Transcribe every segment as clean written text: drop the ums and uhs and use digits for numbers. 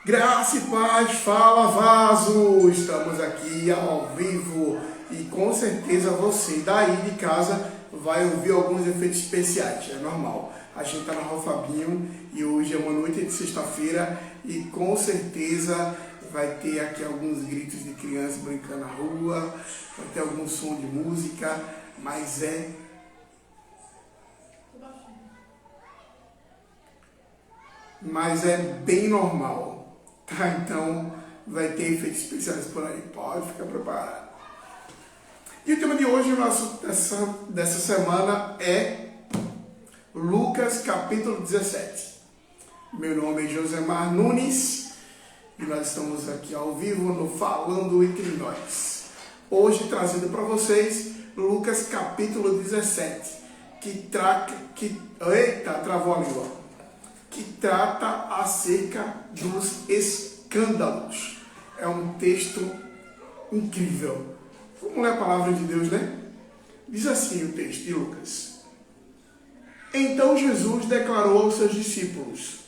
Graça e paz, fala vaso! Estamos aqui ao vivo e com certeza você daí de casa vai ouvir alguns efeitos especiais, é normal. A gente está na Rua Fabinho e hoje é uma noite de sexta-feira e com certeza vai ter aqui alguns gritos de crianças brincando na rua, vai ter algum som de música, mas é bem normal. Tá, então vai ter efeitos especiais por aí, pode ficar preparado. E o tema de hoje, dessa semana, é Lucas capítulo 17. Meu nome é Josemar Nunes e nós estamos aqui ao vivo no Falando Entre Nós. Hoje trazendo para vocês Lucas capítulo 17, travou a língua. Que trata acerca dos escândalos. É um texto incrível. Vamos ler a palavra de Deus, né? Diz assim o texto de Lucas. Então Jesus declarou aos seus discípulos: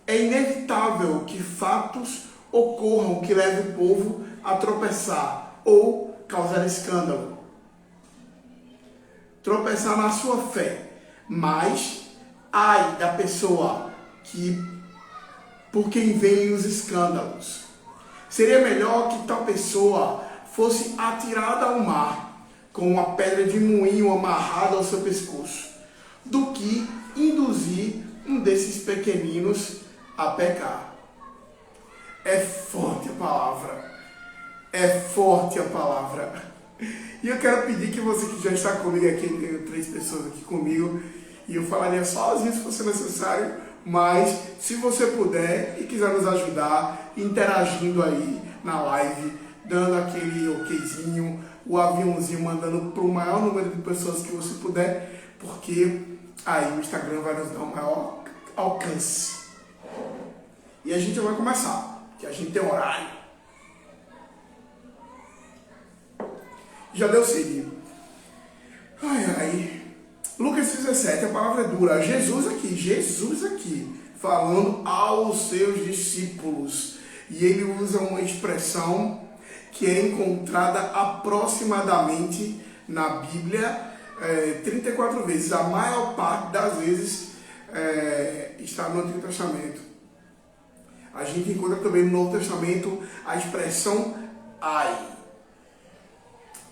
é inevitável que fatos ocorram que levem o povo a tropeçar ou causar escândalo. Tropeçar na sua fé, mas ai da pessoa por quem vêm os escândalos. Seria melhor que tal pessoa fosse atirada ao mar com uma pedra de moinho amarrada ao seu pescoço, do que induzir um desses pequeninos a pecar. É forte a palavra. É forte a palavra. E eu quero pedir que você que já está comigo aqui, tenho 3 pessoas aqui comigo, e eu falaria sozinho se fosse necessário, mas se você puder e quiser nos ajudar, interagindo aí na live, dando aquele okzinho, o aviãozinho, mandando para o maior número de pessoas que você puder, porque aí o Instagram vai nos dar um maior alcance. E a gente vai começar, porque a gente tem horário. Já deu sede. Lucas 17, a palavra é dura. Jesus aqui, falando aos seus discípulos. E ele usa uma expressão que é encontrada aproximadamente na Bíblia 34 vezes. A maior parte das vezes está no Antigo Testamento. A gente encontra também no Novo Testamento a expressão ai.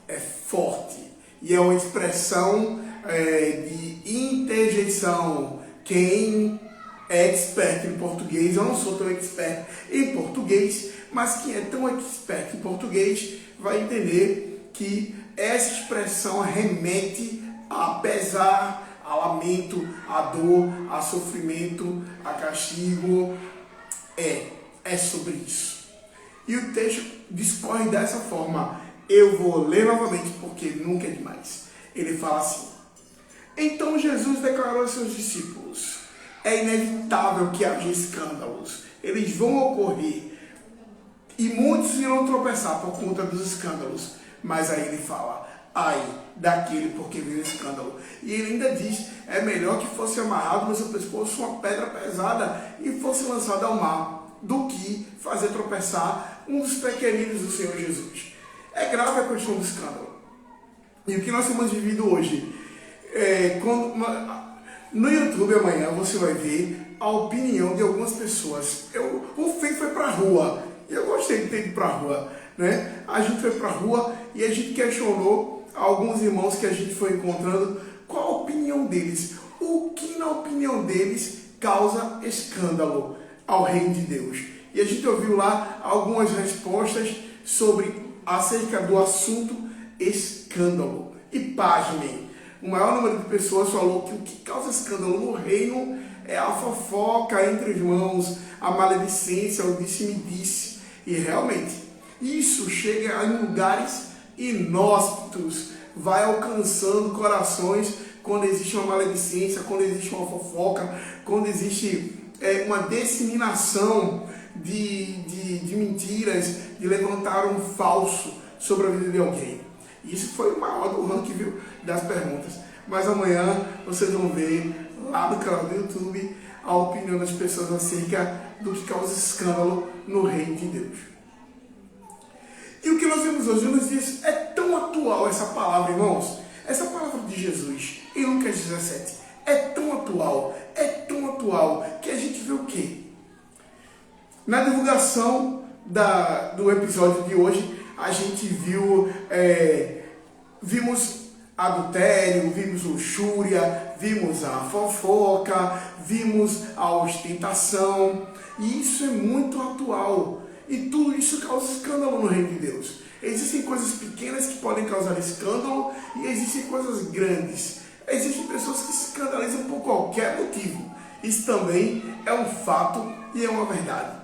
É forte. E é uma expressão de interjeição. Quem é expert em português, eu não sou tão expert em português, mas quem é tão expert em português vai entender que essa expressão remete a pesar, a lamento, a dor, a sofrimento, a castigo. É sobre isso. E o texto discorre dessa forma. Eu vou ler novamente porque nunca é demais. Ele fala assim: então Jesus declarou aos seus discípulos: é inevitável que haja escândalos. Eles vão ocorrer. E muitos irão tropeçar por conta dos escândalos. Mas aí ele fala: ai daquele porque veio o escândalo. E ele ainda diz: é melhor que fosse amarrado no seu pescoço uma pedra pesada e fosse lançado ao mar, do que fazer tropeçar um dos pequeninos do Senhor Jesus. É grave a questão do escândalo. E o que nós temos vivido hoje? No YouTube amanhã você vai ver a opinião de algumas pessoas. O Fê foi para a rua. E eu gostei de ter ido para a rua. Né? A gente foi para a rua e a gente questionou alguns irmãos que a gente foi encontrando qual a opinião deles. O que na opinião deles causa escândalo ao reino de Deus. E a gente ouviu lá algumas respostas acerca do assunto escândalo. E pasmem, o maior número de pessoas falou que o que causa escândalo no reino é a fofoca entre irmãos, a maledicência, o disse-me-disse. E realmente, isso chega em lugares inóspitos, vai alcançando corações quando existe uma maledicência, quando existe uma fofoca, quando existe uma disseminação de mentiras, de levantar um falso sobre a vida de alguém. Isso foi o maior do ranking, viu, das perguntas. Mas amanhã vocês vão ver lá no canal do YouTube a opinião das pessoas acerca do que causa escândalo no reino de Deus. E o que nós vemos hoje nos dias é tão atual essa palavra, irmãos. Essa palavra de Jesus em Lucas 17 é tão atual, que a gente vê o quê? Na divulgação do episódio de hoje, a gente vimos adultério, vimos luxúria, vimos a fofoca, vimos a ostentação, e isso é muito atual. E tudo isso causa escândalo no reino de Deus. Existem coisas pequenas que podem causar escândalo e existem coisas grandes. Existem pessoas que se escandalizam por qualquer motivo. Isso também é um fato e é uma verdade.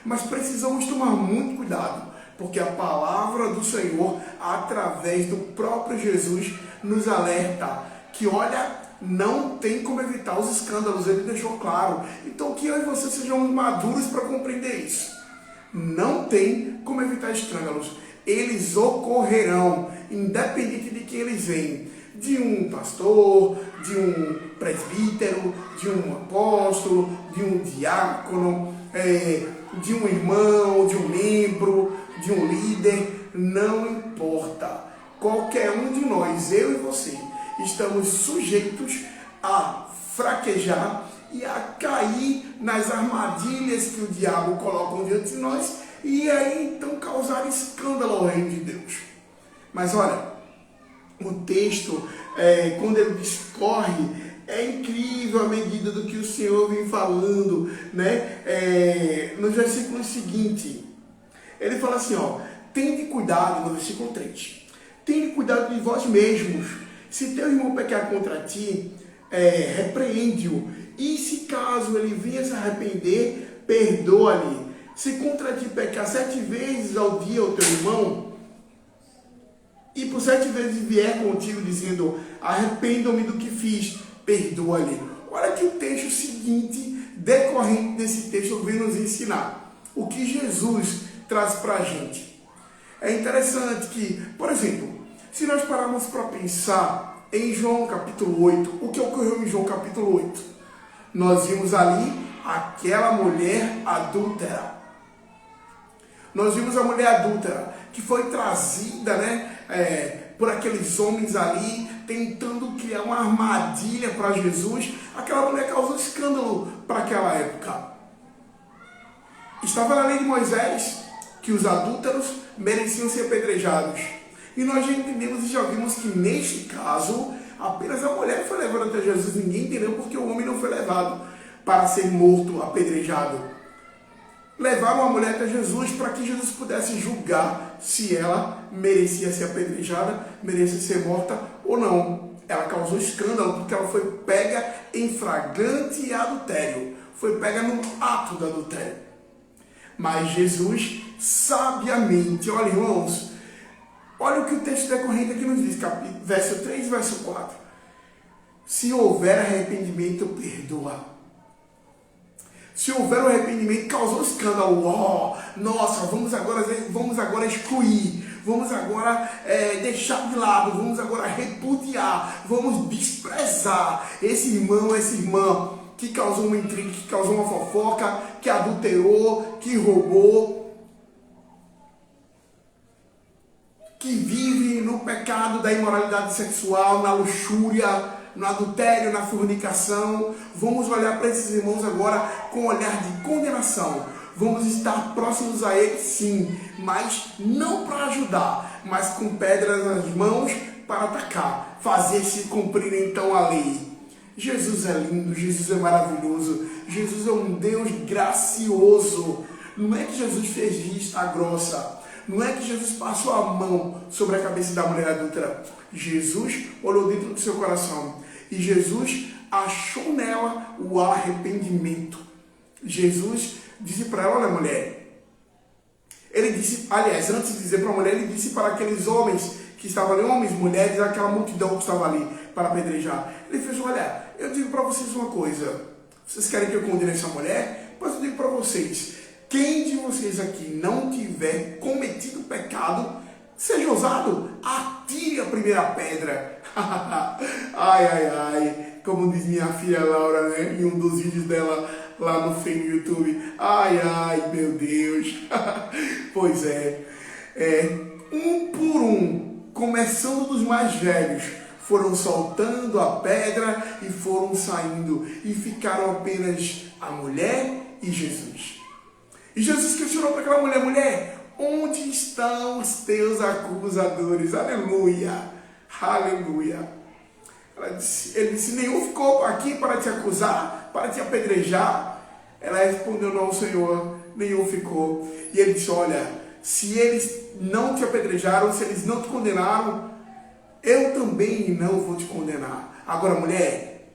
Mas precisamos tomar muito cuidado, porque a palavra do Senhor, através do próprio Jesus, nos alerta que, olha, não tem como evitar os escândalos. Ele deixou claro. Então que eu e você sejamos maduros para compreender isso. Não tem como evitar escândalos. Eles ocorrerão, independente de quem eles vêm. De um pastor, de um presbítero, de um apóstolo, de um diácono, de um irmão, de um membro, de um líder, não importa. Qualquer um de nós, eu e você, estamos sujeitos a fraquejar e a cair nas armadilhas que o diabo coloca diante de nós e aí então causar escândalo ao reino de Deus. Mas olha, o texto, quando ele discorre, é incrível à medida do que o Senhor vem falando, né? No versículo seguinte, ele fala assim, ó, tende cuidado, no versículo 3, tende cuidado de vós mesmos. Se teu irmão pecar contra ti, repreende-o. E se caso ele venha se arrepender, perdoa-lhe. Se contra ti pecar 7 vezes ao dia o teu irmão, e por 7 vezes vier contigo dizendo, arrependo-me do que fiz, perdoa-lhe. Olha que o texto seguinte, decorrente desse texto, vem nos ensinar o que Jesus traz para a gente. É interessante que, por exemplo, se nós pararmos para pensar em João capítulo 8, o que ocorreu em João capítulo 8? Nós vimos ali aquela mulher adúltera. Nós vimos a mulher adúltera que foi trazida, por aqueles homens ali, tentando criar uma armadilha para Jesus. Aquela mulher causou escândalo para aquela época. Estava na lei de Moisés que os adúlteros mereciam ser apedrejados. E nós já entendemos e já vimos que neste caso, apenas a mulher foi levada até Jesus. Ninguém entendeu porque o homem não foi levado para ser morto, apedrejado. Levaram a mulher até Jesus para que Jesus pudesse julgar se ela merecia ser apedrejada, merecia ser morta ou não. Ela causou escândalo porque ela foi pega em flagrante adultério. Foi pega no ato do adultério. Mas Jesus, sabiamente, olha irmãos, olha o que o texto decorrente aqui nos diz, verso 3 e verso 4. Se houver arrependimento, perdoa. Se houver um arrependimento, causou escândalo. Nossa, vamos agora excluir, vamos agora deixar de lado, vamos agora repudiar, vamos desprezar esse irmão, essa irmã que causou uma intriga, que causou uma fofoca, que adulterou, que roubou, que vive no pecado da imoralidade sexual, na luxúria, no adultério, na fornicação. Vamos olhar para esses irmãos agora com um olhar de condenação. Vamos estar próximos a eles, sim, mas não para ajudar, mas com pedras nas mãos para atacar, fazer se cumprir então a lei. Jesus é lindo, Jesus é maravilhoso, Jesus é um Deus gracioso. Não é que Jesus fez vista grossa, não é que Jesus passou a mão sobre a cabeça da mulher adúltera. Jesus olhou dentro do seu coração e Jesus achou nela o arrependimento. Jesus disse para ela, olha mulher, ele disse, aliás, antes de dizer para a mulher, ele disse para aqueles homens que estavam ali, homens, mulheres, aquela multidão que estava ali para apedrejar. Ele fez, olha, eu digo para vocês uma coisa, vocês querem que eu condene essa mulher? Pois eu digo para vocês, quem de vocês aqui não tiver cometido pecado, seja ousado, atire a primeira pedra. Ai, ai, ai. como diz minha filha Laura, né? Em um dos vídeos dela lá no YouTube. Ai, ai, meu Deus. Pois é. Um por um, começando dos mais velhos, foram soltando a pedra e foram saindo. E ficaram apenas a mulher e Jesus. E Jesus questionou para aquela mulher: mulher, onde estão os teus acusadores? Aleluia, aleluia. Ele disse: nenhum ficou aqui para te acusar, para te apedrejar. Ela respondeu: não, Senhor, nenhum ficou. E ele disse: olha, se eles não te apedrejaram, se eles não te condenaram, eu também não vou te condenar. Agora, mulher,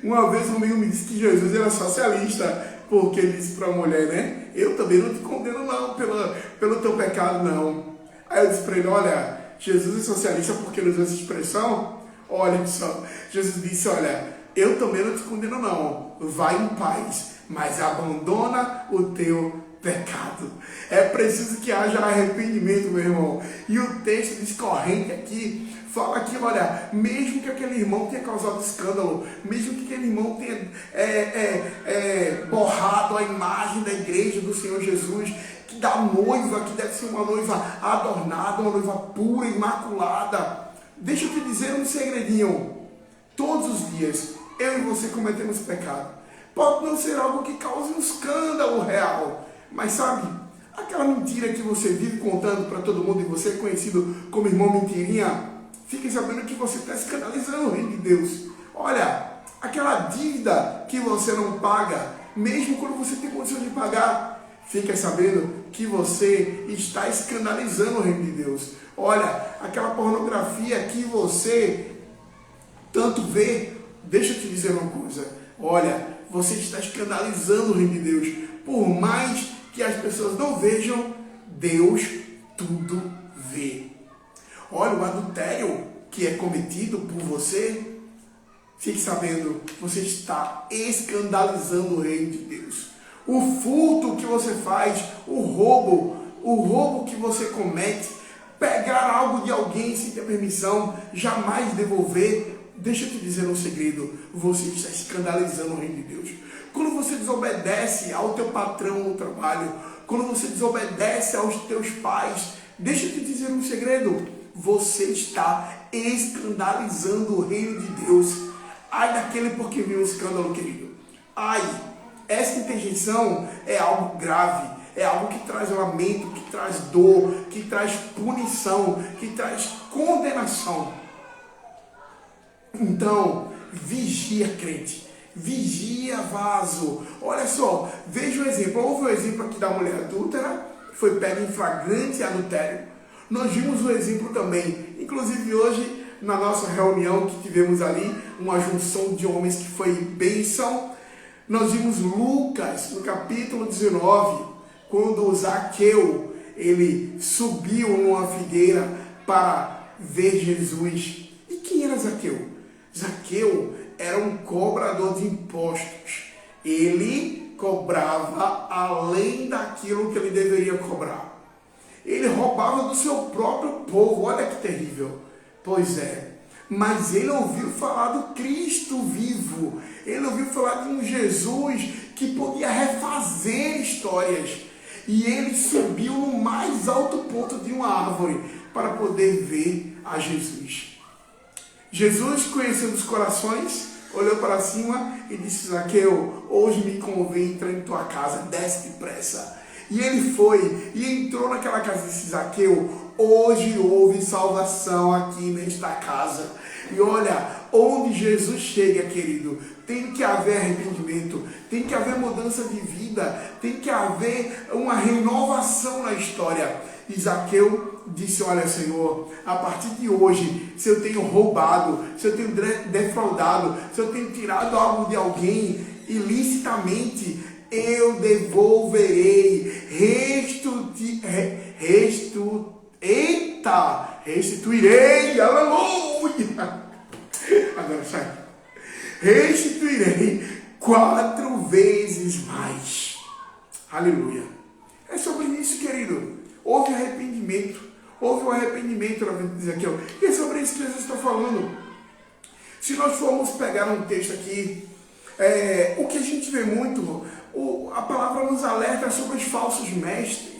uma vez um amigo me disse que Jesus era socialista, porque ele disse para a mulher, né? Eu também não te condeno não pelo teu pecado, não. Aí eu disse para ele: olha, Jesus é socialista porque ele usou essa expressão. Olha só, Jesus disse: olha, eu também não te condeno não, vai em paz, mas abandona o teu pecado. É preciso que haja arrependimento, meu irmão. E o texto discorrente aqui fala que, olha, mesmo que aquele irmão tenha causado escândalo, mesmo que aquele irmão tenha borrado a imagem da igreja do Senhor Jesus, que da noiva, que deve ser uma noiva adornada, uma noiva pura, imaculada, deixa eu te dizer um segredinho. Todos os dias, eu e você cometemos pecado. Pode não ser algo que cause um escândalo real, mas sabe, aquela mentira que você vive contando para todo mundo e você é conhecido como irmão mentirinha, fique sabendo que você está escandalizando o reino de Deus. Olha, aquela dívida que você não paga, mesmo quando você tem condição de pagar, fique sabendo que você está escandalizando o reino de Deus. Olha, aquela pornografia que você tanto vê, deixa eu te dizer uma coisa. Olha, você está escandalizando o reino de Deus. Por mais que as pessoas não vejam, Deus tudo vê. Olha, o adultério que é cometido por você, fique sabendo, você está escandalizando o reino de Deus. O furto que você faz, o roubo que você comete, pegar algo de alguém sem ter permissão, jamais devolver, deixa eu te dizer um segredo, você está escandalizando o reino de Deus. Quando você desobedece ao teu patrão no trabalho, quando você desobedece aos teus pais, deixa eu te dizer um segredo, você está escandalizando o reino de Deus. Ai daquele porque viu um escândalo, querido. Ai, essa interjeição é algo grave, é algo que traz lamento, que traz dor, que traz punição, que traz condenação. Então, vigia, crente. Vigia, vaso. Olha só, veja o exemplo. Houve o exemplo aqui da mulher adúltera, foi pega em flagrante adultério. Nós vimos o exemplo também, inclusive hoje, na nossa reunião que tivemos ali, uma junção de homens que foi bênção. Nós vimos Lucas, no capítulo 19, quando Zaqueu, ele subiu numa figueira para ver Jesus. E quem era Zaqueu? Zaqueu era um cobrador de impostos. Ele cobrava além daquilo que ele deveria cobrar. Ele roubava do seu próprio povo. Olha que terrível. Pois é. Mas ele ouviu falar do Cristo vivo. Ele ouviu falar de um Jesus que podia refazer histórias. E ele subiu no mais alto ponto de uma árvore para poder ver a Jesus. Jesus, conhecendo os corações, olhou para cima e disse: Zaqueu, hoje me convém entrar em tua casa, desce depressa. E ele foi e entrou naquela casa e disse: Zaqueu, hoje houve salvação aqui nesta casa. E olha, onde Jesus chega, querido, tem que haver arrependimento, tem que haver mudança de vida, tem que haver uma renovação na história. E Zaqueu disse: olha, Senhor, a partir de hoje, se eu tenho roubado, se eu tenho defraudado, se eu tenho tirado algo de alguém ilicitamente, eu devolverei, restituirei, aleluia, agora sai, restituirei 4 vezes mais, aleluia. É sobre isso, querido. Houve arrependimento, houve um arrependimento na vida de Zaqueu, e é sobre isso que Jesus está falando. Se nós formos pegar um texto aqui, o que a gente vê muito, a palavra nos alerta sobre os falsos mestres.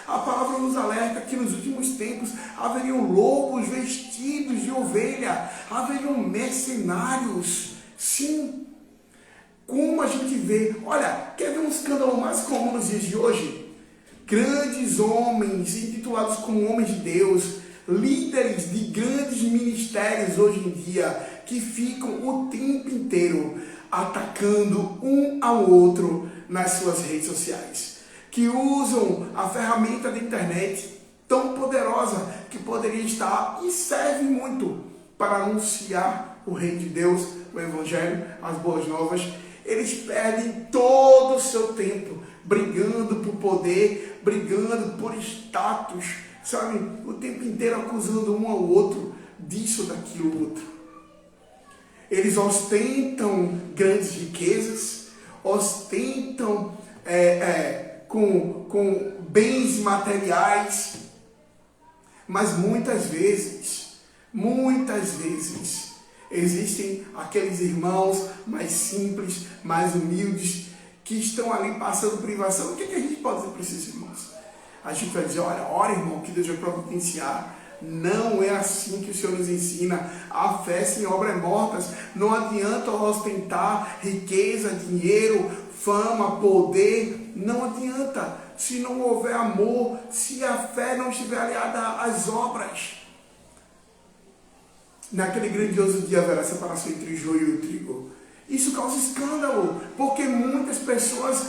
A palavra nos alerta que nos últimos tempos haveriam lobos vestidos de ovelha, haveriam mercenários. Sim, como a gente vê. Olha, quer ver um escândalo mais comum nos dias de hoje? Grandes homens, intitulados como homens de Deus, líderes de grandes ministérios hoje em dia, que ficam o tempo inteiro atacando um ao outro nas suas redes sociais, que usam a ferramenta da internet tão poderosa que poderia estar e serve muito para anunciar o reino de Deus, o evangelho, as boas novas. Eles perdem todo o seu tempo brigando por poder, brigando por status, sabe? O tempo inteiro acusando um ao outro disso, daquilo, outro. Eles ostentam grandes riquezas, ostentam com bens materiais, mas muitas vezes, existem aqueles irmãos mais simples, mais humildes, que estão ali passando privação. O que a gente pode dizer para esses irmãos? A gente vai dizer, ora irmão, que Deus vai providenciar. Não é assim que o Senhor nos ensina. A fé sem obras mortas. Não adianta ostentar riqueza, dinheiro, fama, poder. Não adianta. Se não houver amor, se a fé não estiver aliada às obras. Naquele grandioso dia haverá separação entre o joio e o trigo. Isso causa escândalo, porque muitas pessoas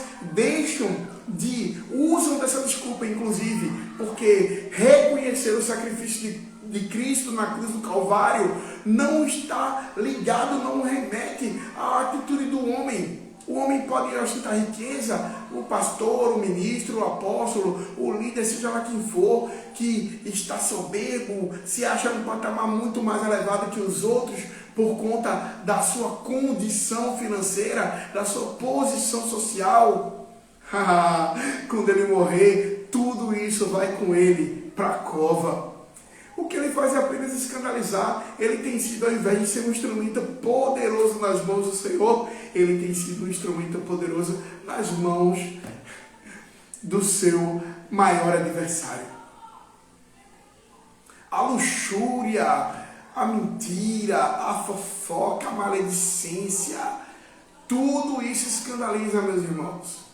usam dessa desculpa, inclusive, porque reconhecer o sacrifício de Cristo na cruz do Calvário não está ligado, não remete à atitude do homem. O homem pode ostentar riqueza, o pastor, o ministro, o apóstolo, o líder, seja lá quem for, que está soberbo, se acha num patamar muito mais elevado que os outros, por conta da sua condição financeira, da sua posição social. Quando ele morrer, tudo isso vai com ele para a cova. O que ele faz é apenas escandalizar. Ele tem sido, ao invés de ser um instrumento poderoso nas mãos do Senhor, ele tem sido um instrumento poderoso nas mãos do seu maior adversário. A luxúria, a mentira, a fofoca, a maledicência, tudo isso escandaliza, meus irmãos.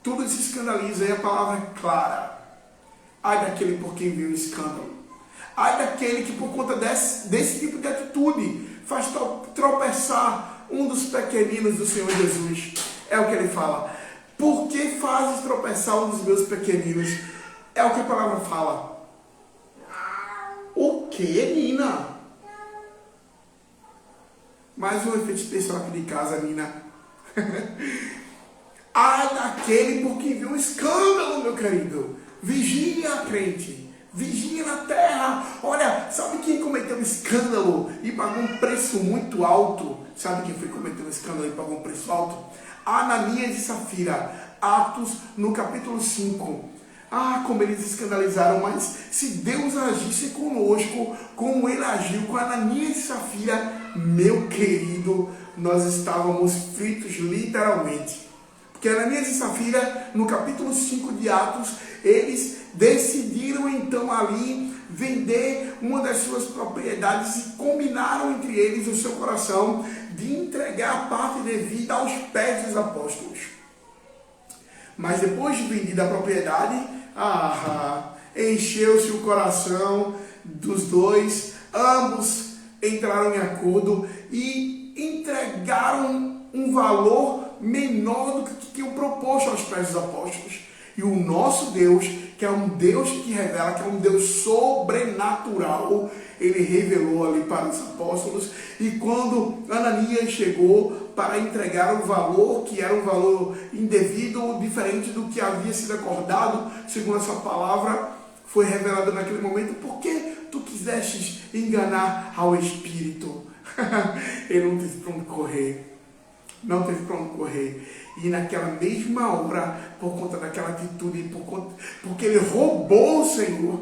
Tudo isso escandaliza, e a palavra é clara. Ai daquele por quem viu o escândalo. Ai daquele que por conta desse tipo de atitude faz tropeçar um dos pequeninos do Senhor Jesus. É o que ele fala. Por que fazes tropeçar um dos meus pequeninos? É o que a palavra fala. O que, Nina? Mais um efeito especial aqui de casa, Nina. Ai daquele por quem viu um escândalo, meu querido. Vigia, crente. Vigia na terra. Olha, sabe quem cometeu um escândalo e pagou um preço muito alto? Sabe quem foi cometer um escândalo e pagou um preço alto? Ananias e Safira. Atos no capítulo 5. Como eles escandalizaram, mas se Deus agisse conosco, como ele agiu com Ananias e Safira, meu querido, nós estávamos fritos literalmente. Porque Ananias e Safira, no capítulo 5 de Atos, eles decidiram então ali vender uma das suas propriedades e combinaram entre eles o seu coração de entregar a parte devida aos pés dos apóstolos. Mas depois de vendida a propriedade, encheu-se o coração dos dois, ambos entraram em acordo e entregaram um valor menor do que o proposto aos pés dos apóstolos. E o nosso Deus, que é um Deus que revela, que é um Deus sobrenatural, ele revelou ali para os apóstolos. E quando Ananias chegou para entregar o valor, que era um valor indevido, diferente do que havia sido acordado, segundo a sua palavra, foi revelado naquele momento, por que tu quisestes enganar ao Espírito? Ele não teve para onde correr. Não teve para onde correr. E naquela mesma hora, por conta daquela atitude, porque ele roubou o Senhor,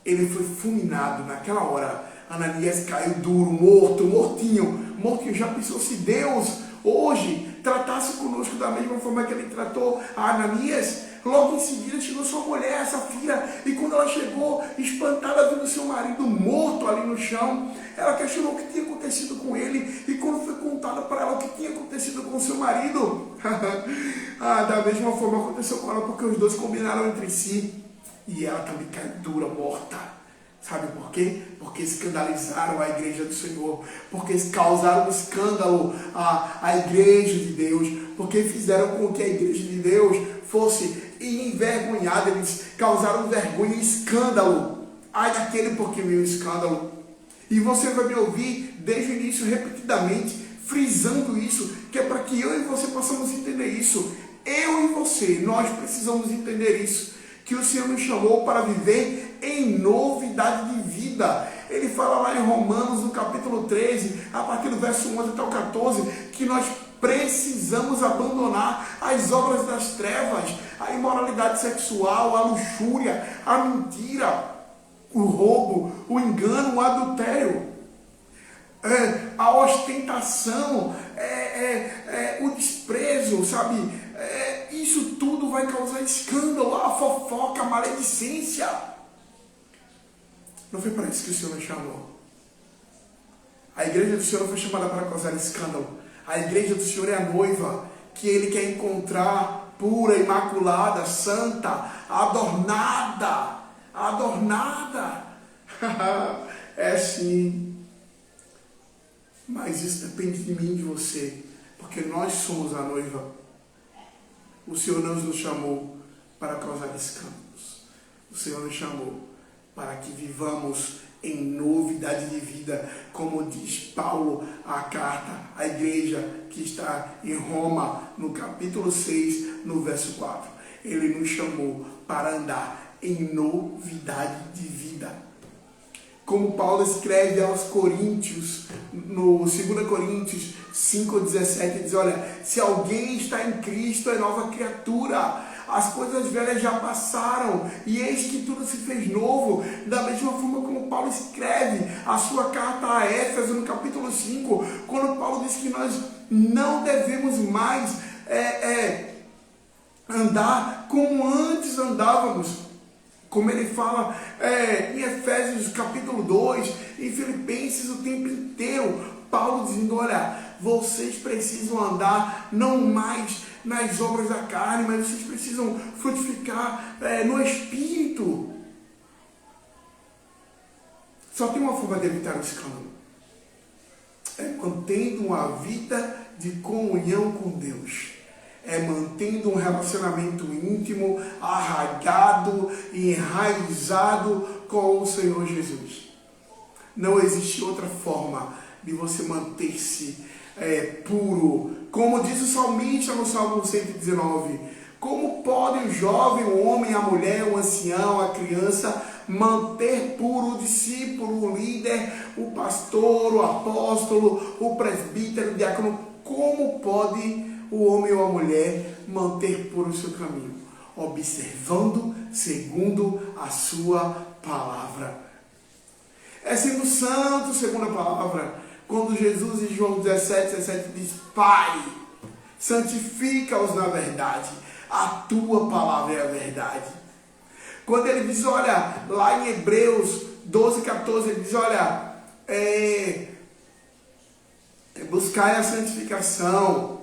ele foi fulminado naquela hora. Ananias caiu duro, morto, mortinho. Já pensou se Deus hoje tratasse conosco da mesma forma que ele tratou a Ananias? Logo em seguida chegou sua mulher, Safira, e quando ela chegou, espantada vendo seu marido morto ali no chão, ela questionou o que tinha acontecido com ele, e quando foi contado para ela o que tinha acontecido com seu marido, da mesma forma aconteceu com ela, porque os dois combinaram entre si, e ela também caiu dura, morta. Sabe por quê? Porque escandalizaram a igreja do Senhor, porque causaram um escândalo à igreja de Deus, porque fizeram com que a igreja de Deus fosse envergonhada, eles causaram vergonha e escândalo. Ai daquele porque veio escândalo. E você vai me ouvir desde o início repetidamente, frisando isso, que é para que eu e você possamos entender isso. Eu e você, nós precisamos entender isso, que o Senhor nos chamou para viver em novidade de vida. Ele fala lá em Romanos, no capítulo 13, a partir do verso 11 até o 14, que nós precisamos abandonar as obras das trevas, a imoralidade sexual, a luxúria, a mentira, o roubo, o engano, o adultério, a ostentação, o desprezo, sabe? Isso tudo vai causar escândalo, a fofoca, a maledicência. Não foi para isso que o Senhor nos chamou. A igreja do Senhor não foi chamada para causar escândalo. A igreja do Senhor é a noiva que Ele quer encontrar pura, imaculada, santa, adornada. É sim. Mas isso depende de mim e de você, porque nós somos a noiva. O Senhor não nos chamou para causar escândalos. O Senhor nos chamou para que vivamos em novidade de vida, como diz Paulo, a carta à igreja que está em Roma, no capítulo 6, no verso 4. Ele nos chamou para andar em novidade de vida. Como Paulo escreve aos Coríntios, no 2 Coríntios 5,17, diz, olha, se alguém está em Cristo, é nova criatura. As coisas velhas já passaram e eis que tudo se fez novo. Da mesma forma como Paulo escreve a sua carta a Éfeso, no capítulo 5, quando Paulo diz que nós não devemos mais andar como antes andávamos. Como ele fala em Efésios capítulo 2, em Filipenses o tempo inteiro, Paulo dizendo, olha, vocês precisam andar não mais nas obras da carne, mas vocês precisam frutificar no Espírito. Só tem uma forma de evitar o escândalo. É mantendo uma vida de comunhão com Deus. É mantendo um relacionamento íntimo, arraigado e enraizado com o Senhor Jesus. Não existe outra forma de você manter-se puro. Como diz o salmista no Salmo 119, como pode o jovem, o homem, a mulher, o ancião, a criança manter puro o discípulo, o líder, o pastor, o apóstolo, o presbítero, o diácono? Como pode o homem ou a mulher manter puro o seu caminho? Observando segundo a sua palavra. É sendo santo segundo a palavra. Quando Jesus em João 17 diz, Pai, santifica-os na verdade, a tua palavra é a verdade. Quando ele diz, olha, lá em Hebreus 12:14, ele diz, olha, buscai a santificação,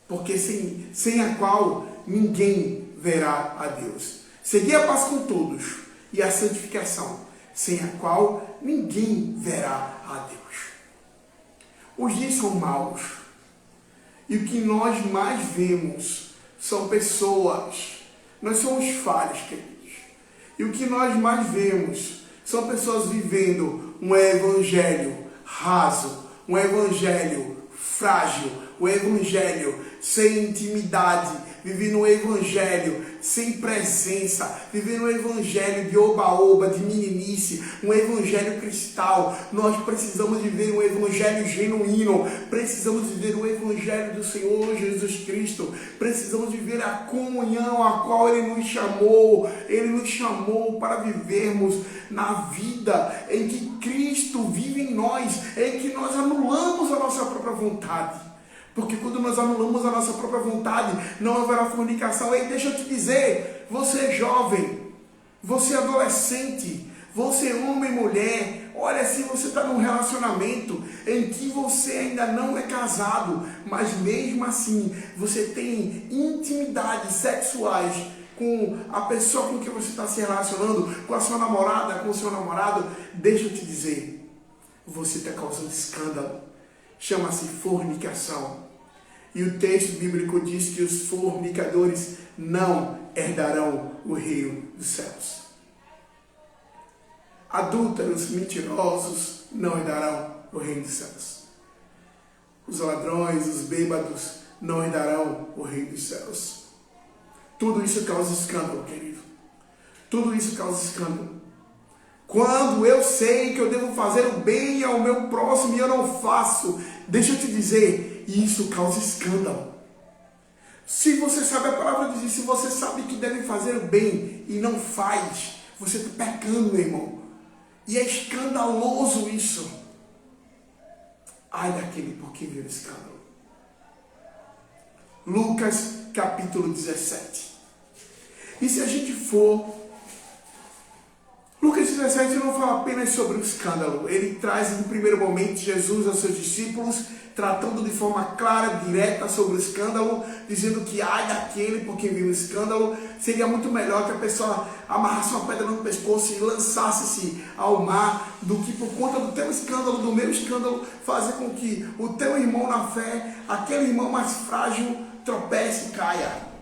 porque sem a qual ninguém verá a Deus. Segui a paz com todos e a santificação, sem a qual ninguém verá a Deus. Os dias são maus e o que nós mais vemos são pessoas. Nós somos falhos, queridos. E o que nós mais vemos são pessoas vivendo um evangelho raso, um evangelho frágil, o evangelho sem intimidade, viver no evangelho sem presença, viver no evangelho de oba-oba, de meninice, um evangelho cristal. Nós precisamos viver um evangelho genuíno, precisamos viver o evangelho do Senhor Jesus Cristo, precisamos viver a comunhão a qual Ele nos chamou para vivermos na vida em que Cristo vive em nós, em que nós anulamos a nossa própria vontade. Porque quando nós anulamos a nossa própria vontade, não haverá fornicação. E deixa eu te dizer, você jovem, você adolescente, você homem e mulher, olha, se você está num relacionamento em que você ainda não é casado, mas mesmo assim você tem intimidades sexuais com a pessoa com quem você está se relacionando, com a sua namorada, com o seu namorado, deixa eu te dizer, você está causando escândalo. Chama-se fornicação. E o texto bíblico diz que os fornicadores não herdarão o reino dos céus. Adúlteros, mentirosos não herdarão o reino dos céus. Os ladrões, os bêbados não herdarão o reino dos céus. Tudo isso causa escândalo, querido. Tudo isso causa escândalo. Quando eu sei que eu devo fazer o bem ao meu próximo e eu não faço, deixa eu te dizer, isso causa escândalo. Se você sabe, a palavra diz, se você sabe que deve fazer o bem e não faz, você está pecando, meu irmão. E é escandaloso isso. Ai daquele por quem viu escândalo. Lucas capítulo 17. E se a gente for... Lucas 17 não fala apenas sobre o escândalo. Ele traz em primeiro momento Jesus aos seus discípulos, tratando de forma clara, direta sobre o escândalo, dizendo que ai daquele por quem viu o escândalo, seria muito melhor que a pessoa amarrasse uma pedra no pescoço e lançasse-se ao mar, do que por conta do teu escândalo, do meu escândalo, fazer com que o teu irmão na fé, aquele irmão mais frágil, tropece e caia.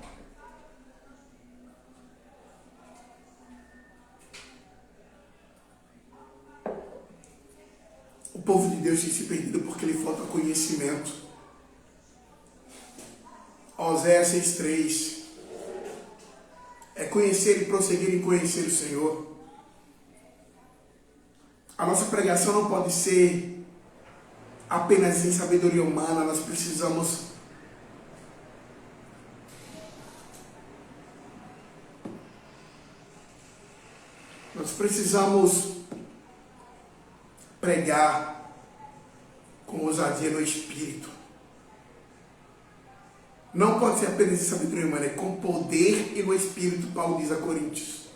O povo de Deus tem se perdido porque lhe falta conhecimento. Oséias 6,3 é conhecer e prosseguir em conhecer o Senhor. A nossa pregação não pode ser apenas em sabedoria humana. Nós precisamos pregar com ousadia no Espírito. Não pode ser apenas em sabedoria humana, é com poder e no Espírito, Paulo diz a Coríntios.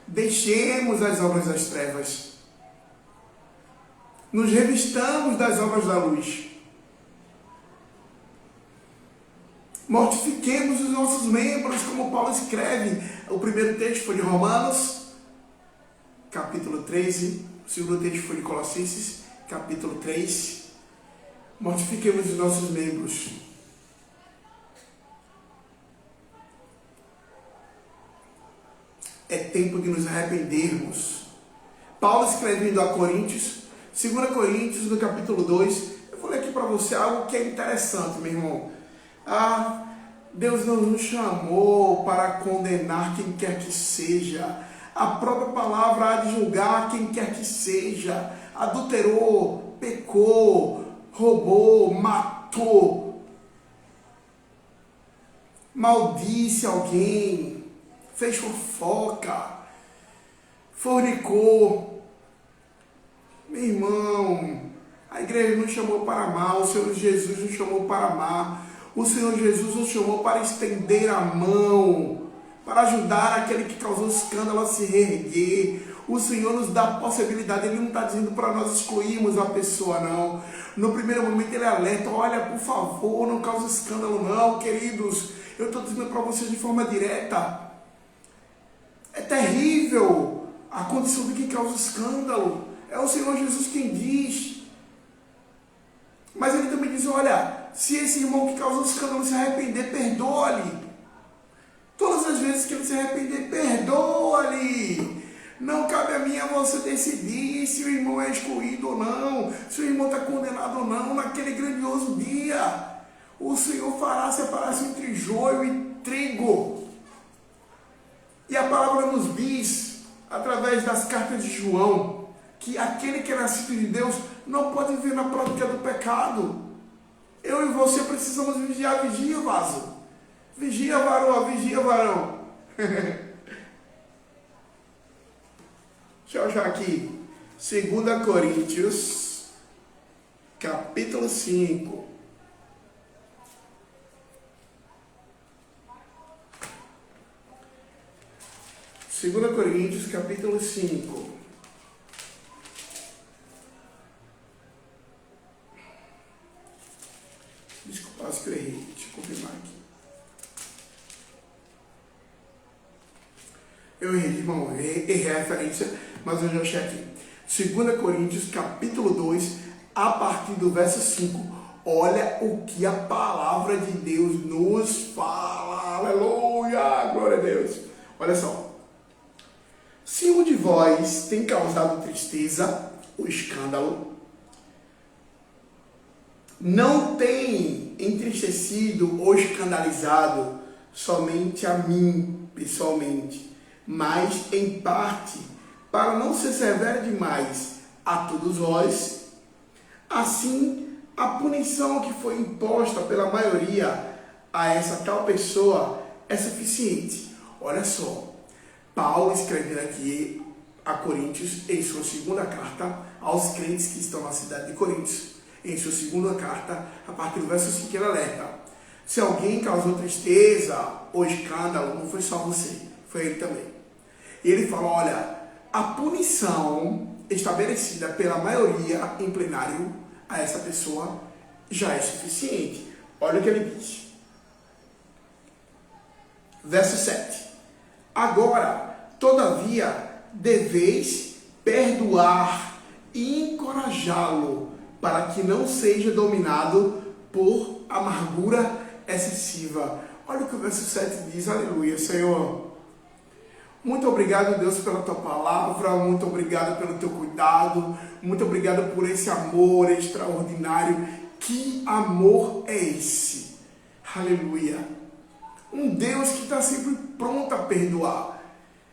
Deixemos as obras das trevas. Nos revistamos das obras da luz. Mortifiquemos os nossos membros, como Paulo escreve. O primeiro texto foi de Romanos, capítulo 13. O segundo texto foi de Colossenses, capítulo 3. Mortifiquemos os nossos membros. É tempo de nos arrependermos. Paulo escrevendo a Coríntios, 2 Coríntios, no capítulo 2. Eu vou ler aqui para você algo que é interessante, meu irmão. Deus não nos chamou para condenar quem quer que seja. A própria palavra há de julgar quem quer que seja. Adulterou, pecou, roubou, matou, maldisse alguém, fez fofoca, fornicou. Meu irmão, a igreja nos chamou para amar, o Senhor Jesus nos chamou para amar, o Senhor Jesus nos chamou para estender a mão, para ajudar aquele que causou escândalo a se reerguer. O Senhor nos dá a possibilidade, Ele não está dizendo para nós excluirmos a pessoa, não. No primeiro momento Ele alerta, olha, por favor, não cause escândalo não, queridos. Eu estou dizendo para vocês de forma direta. É terrível a condição de quem causa escândalo. É o Senhor Jesus quem diz. Mas Ele também diz, olha, se esse irmão que causou escândalo se arrepender, perdoa-lhe. Todas as vezes que ele se arrepender, perdoa-lhe. Não cabe a mim a você decidir se o irmão é excluído ou não, se o irmão está condenado ou não, naquele grandioso dia. O Senhor fará separação entre joio e trigo. E a palavra nos diz, através das cartas de João, que aquele que é nascido de Deus não pode viver na prática do pecado. Eu e você precisamos vigiar, vigia, vaso. Vigia, varão, vigia, varão. Deixa eu achar aqui. 2 Coríntios, capítulo 5. Segunda Coríntios, capítulo 5. Desculpa, acho que eu errei. Deixa eu confirmar aqui. Eu errei, irmão. Errei a referência, mas eu já achei aqui. 2 Coríntios, capítulo 2, a partir do verso 5. Olha o que a palavra de Deus nos fala. Aleluia! Glória a Deus. Olha só. Se um de vós tem causado tristeza ou escândalo, não tem entristecido ou escandalizado somente a mim, pessoalmente, mas em parte, para não ser severo demais a todos vós, assim a punição que foi imposta pela maioria a essa tal pessoa é suficiente. Olha só. Paulo escrevendo aqui a Coríntios, em sua segunda carta, aos crentes que estão na cidade de Coríntios, em sua segunda carta, a partir do verso 5, ele alerta: se alguém causou tristeza ou escândalo, não foi só você, foi ele também. E ele fala: olha, a punição estabelecida pela maioria em plenário a essa pessoa já é suficiente. Olha o que ele diz. Verso 7. Agora, todavia, deveis perdoar e encorajá-lo, para que não seja dominado por amargura excessiva. Olha o que o verso 7 diz. Aleluia, Senhor. Muito obrigado, Deus, pela tua palavra. Muito obrigado pelo teu cuidado. Muito obrigado por esse amor extraordinário. Que amor é esse? Aleluia. Um Deus que está sempre pronto a perdoar.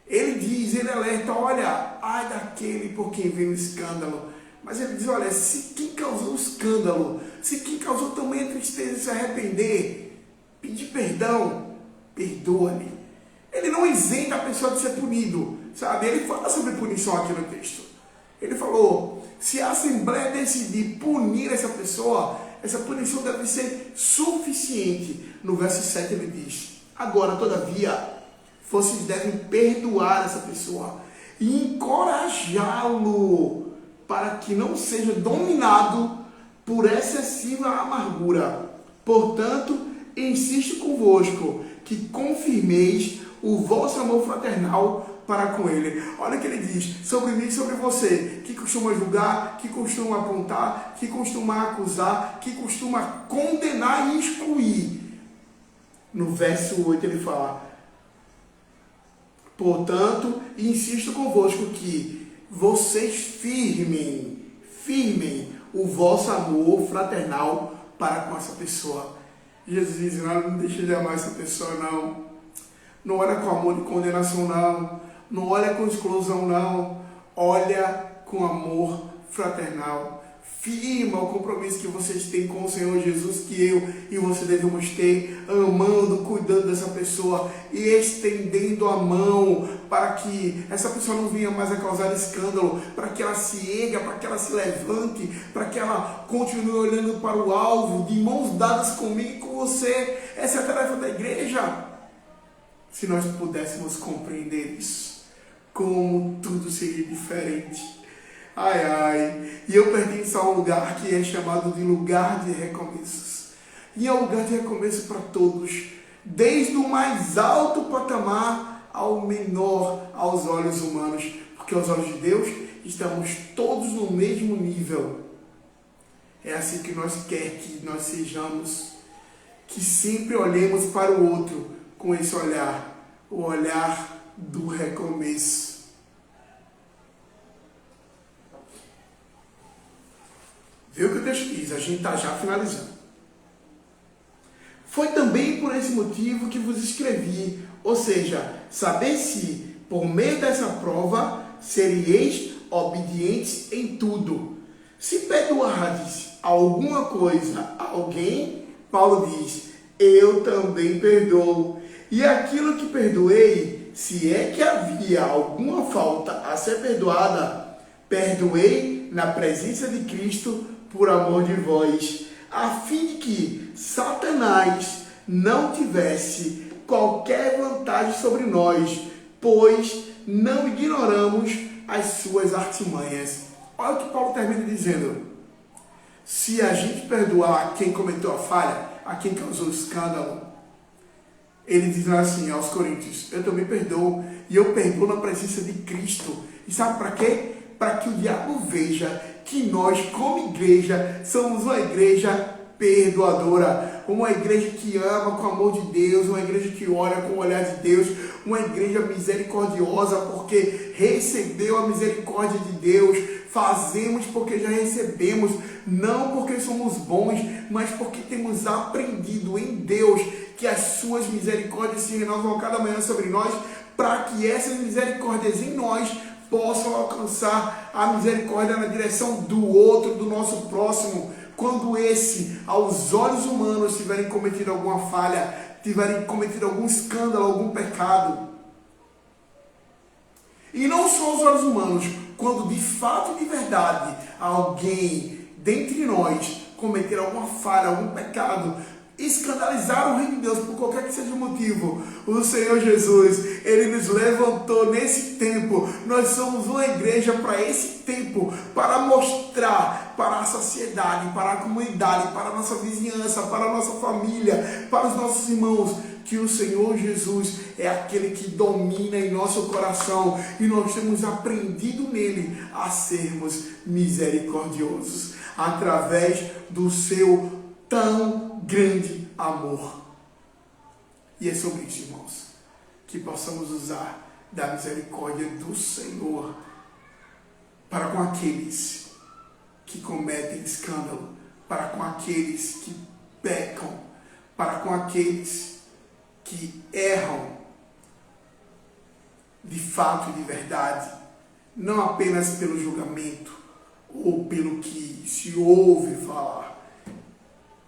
Ele diz, ele alerta: olha, ai daquele por quem veio o escândalo. Mas ele diz: olha, se quem causou o escândalo, se quem causou também a tristeza, se arrepender, pedir perdão, perdoa-lhe. Ele não isenta a pessoa de ser punido, sabe? Ele fala sobre punição aqui no texto. Ele falou: se a Assembleia decidir punir essa pessoa, essa punição deve ser suficiente. No verso 7 ele diz: agora, todavia, vocês devem perdoar essa pessoa e encorajá-lo para que não seja dominado por excessiva amargura. Portanto, insisto convosco que confirmeis o vosso amor fraternal para com ele. Olha o que ele diz sobre mim e sobre você, que costuma julgar, que costuma apontar, que costuma acusar, que costuma condenar e excluir. No verso 8 ele fala: portanto, insisto convosco que vocês firmem o vosso amor fraternal para com essa pessoa. Jesus diz: não deixe de amar essa pessoa, não. Não olha com amor de condenação, não. Não olha com exclusão, não. Olha com amor fraternal. Firma o compromisso que vocês têm com o Senhor Jesus, que eu e você devemos ter, amando, cuidando dessa pessoa e estendendo a mão para que essa pessoa não venha mais a causar escândalo, para que ela se erga, para que ela se levante, para que ela continue olhando para o alvo, de mãos dadas comigo e com você. Essa é a tarefa da igreja. Se nós pudéssemos compreender isso, como tudo seria diferente. Ai, ai. E eu pertenço a um lugar que é chamado de lugar de recomeços. E é um lugar de recomeço para todos, desde o mais alto patamar ao menor aos olhos humanos, porque aos olhos de Deus estamos todos no mesmo nível. É assim que nós quer que nós sejamos, que sempre olhemos para o outro com esse olhar, o olhar do recomeço. Vê o que o texto diz, a gente está já finalizando. Foi também por esse motivo que vos escrevi, ou seja, saber se, por meio dessa prova, serieis obedientes em tudo. Se perdoardes alguma coisa a alguém, Paulo diz, eu também perdoo. E aquilo que perdoei, se é que havia alguma falta a ser perdoada, perdoei na presença de Cristo por amor de vós, a fim de que Satanás não tivesse qualquer vantagem sobre nós, pois não ignoramos as suas artimanhas. Olha o que Paulo termina dizendo. Se a gente perdoar quem cometeu a falha, a quem causou o escândalo, ele diz assim aos Coríntios, eu também perdoo, e eu perdoo na presença de Cristo. E sabe para quê? Para que o diabo veja que nós, como igreja, somos uma igreja perdoadora, uma igreja que ama com o amor de Deus, uma igreja que olha com o olhar de Deus, uma igreja misericordiosa porque recebeu a misericórdia de Deus, fazemos porque já recebemos, não porque somos bons, mas porque temos aprendido em Deus que as suas misericórdias se renovam a cada manhã sobre nós, para que essas misericórdias em nós possam alcançar a misericórdia na direção do outro, do nosso próximo, quando esse, aos olhos humanos, tiverem cometido alguma falha, tiverem cometido algum escândalo, algum pecado. E não só aos olhos humanos, quando de fato e de verdade alguém dentre nós cometer alguma falha, algum pecado, escandalizar o reino de Deus por qualquer que seja o motivo, o Senhor Jesus, Ele nos levantou nesse tempo. Nós somos uma igreja para esse tempo, para mostrar para a sociedade, para a comunidade, para a nossa vizinhança, para a nossa família, para os nossos irmãos, que o Senhor Jesus é aquele que domina em nosso coração e nós temos aprendido nele a sermos misericordiosos através do seu tão grande amor. E é sobre isso, irmãos, que possamos usar da misericórdia do Senhor para com aqueles que cometem escândalo, para com aqueles que pecam, para com aqueles que erram de fato e de verdade, não apenas pelo julgamento ou pelo que se ouve falar.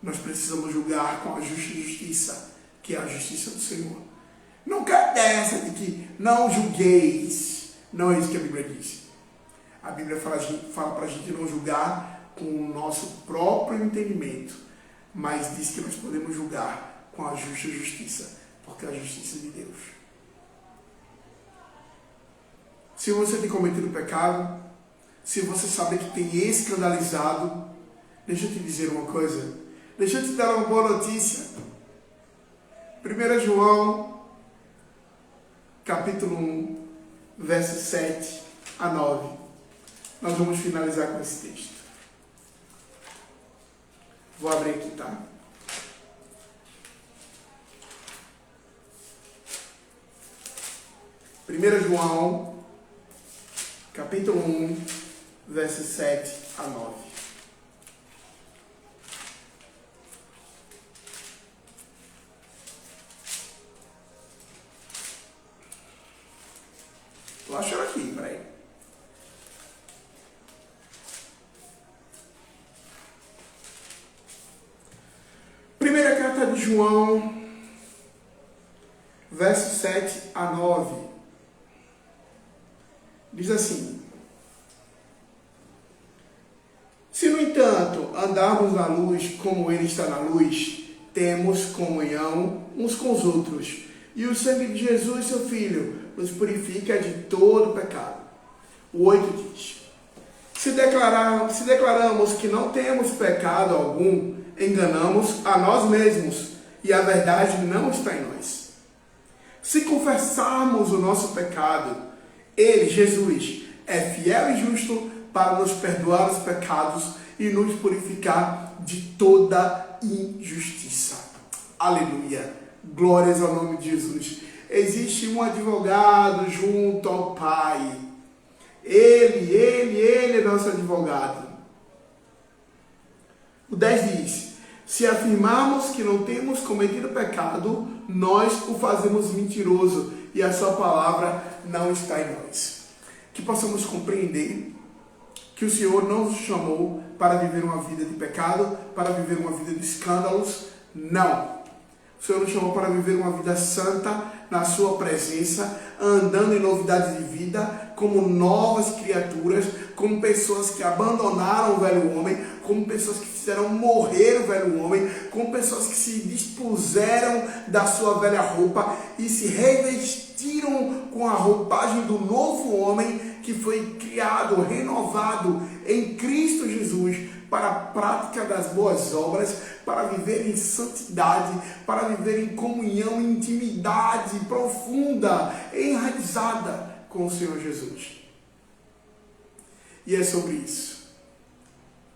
Nós precisamos julgar com a justa justiça, que é a justiça do Senhor. Não quer dessa de que não julgueis. Não é isso que a Bíblia diz. A Bíblia fala para a gente não julgar com o nosso próprio entendimento, mas diz que nós podemos julgar com a justa justiça, porque é a justiça de Deus. Se você tem cometido pecado, se você sabe que tem escandalizado, deixa eu te dizer uma coisa. Deixa eu te dar uma boa notícia. 1 João, capítulo 1, versos 7 a 9. Nós vamos finalizar com esse texto. Vou abrir aqui, tá? João, capítulo 1, versos 7 a 9. Estou achando aqui, peraí. Primeira carta de João, versos 7 a 9. Diz assim: se, no entanto, andarmos na luz como Ele está na luz, temos comunhão uns com os outros, e o sangue de Jesus, seu Filho, nos purifica de todo pecado. O 8 diz: se declaramos que não temos pecado algum, enganamos a nós mesmos, e a verdade não está em nós. Se confessarmos o nosso pecado, Ele, Jesus, é fiel e justo para nos perdoar os pecados e nos purificar de toda injustiça. Aleluia! Glórias ao nome de Jesus. Existe um advogado junto ao Pai. Ele é nosso advogado. O 10 diz: se afirmarmos que não temos cometido pecado, nós o fazemos mentiroso e a sua palavra não está em nós. Que possamos compreender que o Senhor não nos chamou para viver uma vida de pecado, para viver uma vida de escândalos. Não. O Senhor nos chamou para viver uma vida santa na sua presença, andando em novidade de vida, como novas criaturas, como pessoas que abandonaram o velho homem, como pessoas que fizeram morrer o velho homem, como pessoas que se dispuseram da sua velha roupa e se revestiram com a roupagem do novo homem que foi criado, renovado em Cristo Jesus para a prática das boas obras, para viver em santidade, para viver em comunhão, em intimidade profunda, enraizada com o Senhor Jesus. E é sobre isso.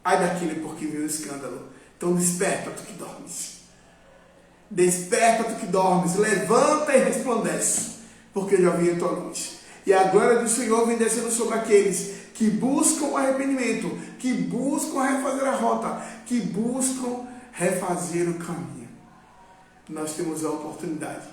Ai daquele por que veio o escândalo. Então desperta, tu que dormes. Desperta, tu que dormes. Levanta e resplandece, porque já vem a tua luz. E a glória do Senhor vem descendo sobre aqueles que buscam arrependimento, que buscam refazer a rota, que buscam refazer o caminho. Nós temos a oportunidade.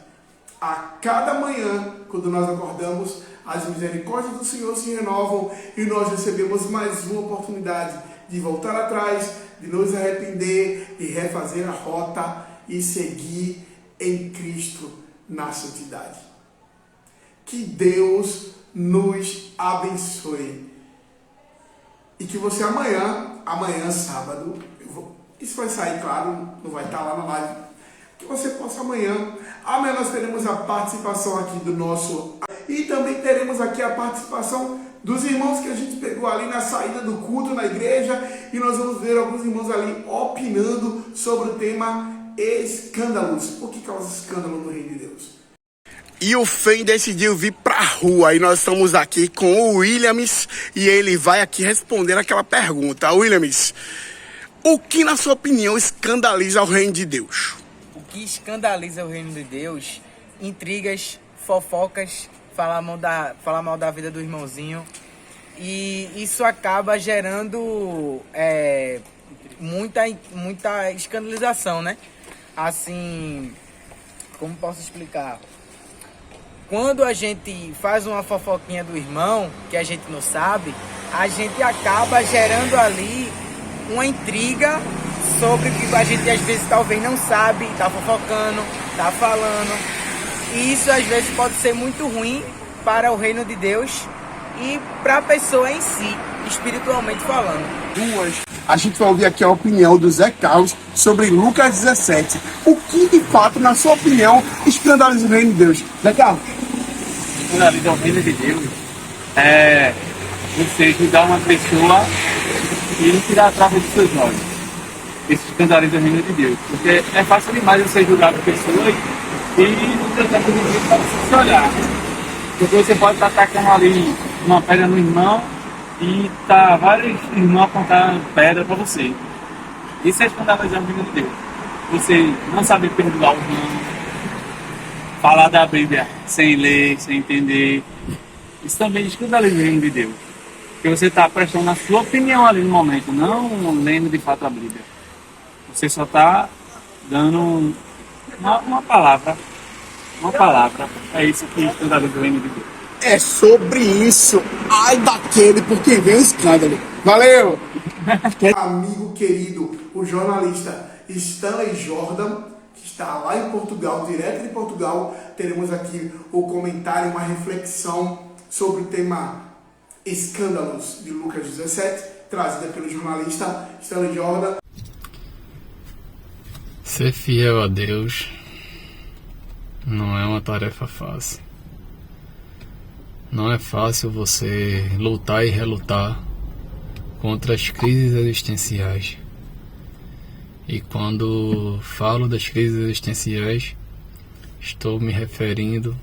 A cada manhã, quando nós acordamos, as misericórdias do Senhor se renovam e nós recebemos mais uma oportunidade de voltar atrás, de nos arrepender, de refazer a rota e seguir em Cristo na santidade. Que Deus nos abençoe. E que você amanhã sábado, isso vai sair, claro, não vai estar lá na live, que você possa amanhã nós teremos a participação aqui do nosso, e também teremos aqui a participação dos irmãos que a gente pegou ali na saída do culto na igreja, e nós vamos ver alguns irmãos ali opinando sobre o tema escândalos. O que causa escândalo no reino de Deus? E o FEM decidiu vir pra rua. E nós estamos aqui com o Williams. E ele vai aqui responder aquela pergunta. Williams, o que na sua opinião escandaliza o reino de Deus? O que escandaliza o reino de Deus? Intrigas, fofocas, falar mal da vida do irmãozinho. E isso acaba gerando muita escandalização, né? Assim, como posso explicar? Quando a gente faz uma fofoquinha do irmão, que a gente não sabe, a gente acaba gerando ali uma intriga sobre o que a gente às vezes talvez não sabe, tá fofocando, tá falando. E isso às vezes pode ser muito ruim para o reino de Deus e para a pessoa em si, espiritualmente falando. A gente vai ouvir aqui a opinião do Zé Carlos sobre Lucas 17. O que de fato, na sua opinião, escandaliza o reino de Deus? Zé Carlos? Escandaliza o reino de Deus é você julgar uma pessoa e não tirar a trava dos seus olhos. Isso escandaliza o reino de Deus. Porque é fácil demais você julgar a pessoa e não ter tempo de ver para você se olhar. Porque você pode estar atacando ali uma pedra no irmão e tá vários irmãos apontando pedra para você. Isso é escandalizar o reino de Deus. Você não saber perdoar o irmão, falar da Bíblia sem ler, sem entender. Isso também escandaliza o reino de Deus. Porque você está prestando a sua opinião ali no momento, não lendo de fato a Bíblia. Você só está dando uma palavra. Uma palavra. É isso que escandaliza o reino de Deus. É sobre isso. Ai daquele por quem vem o escândalo. Valeu! Amigo querido, o jornalista Stanley Jordan, que está lá em Portugal, direto de Portugal, teremos aqui o comentário, uma reflexão sobre o tema escândalos de Lucas 17, trazida pelo jornalista Stanley Jordan. Ser fiel a Deus não é uma tarefa fácil. Não é fácil você lutar e relutar contra as crises existenciais. E quando falo das crises existenciais, estou me referindo